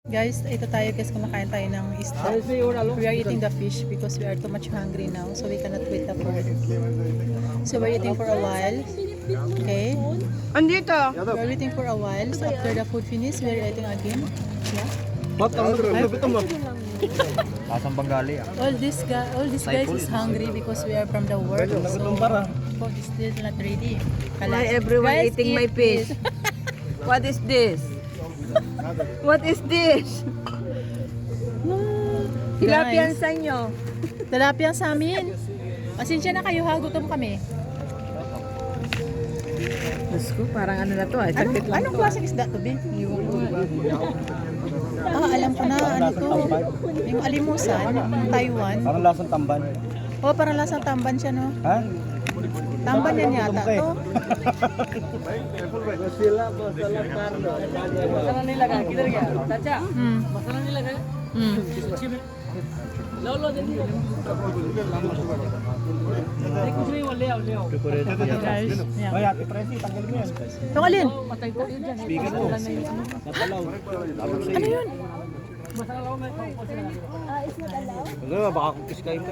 Guys, ito tayo guys, kumakain tayo ng isda. We are eating the fish because we are too much hungry now, so we cannot wait the food. So we're eating for a while. Okay? Andito. We're waiting for a while. So after the food finish, we're eating again. Yeah. Asang Bengali ah. All these guys is hungry because we are from the work. So food is still not ready. Why everyone Guys, eating eat my fish? What is this? What is this? Tilapia sa inyo. Tilapia sa amin. Pasensya na kayo ha, gutom kami. Diyos ko, parang ano na to ah. Anong klaseng isda to, Bin? Alam ko na, ano to? Yung alimusan, yung Taiwan. Parang lasang tamban. Oh, parang lasang tamban siya, no? Ha? Tamban yan yata to. मसाला नहीं लगा किधर गया चाचा Hmm. मसाला नहीं लगा Hmm. लो लो जल्दी नहीं कुछ नहीं वो ले आओ Guys, yeah. Ay, Ate Presi, tanggalin mo yan. Yung alin? बताइए तो ये जाने Speaker mo. Napalaw. Ano yun? मसाला लाओ मैं Ano, baka kukis kayo pa.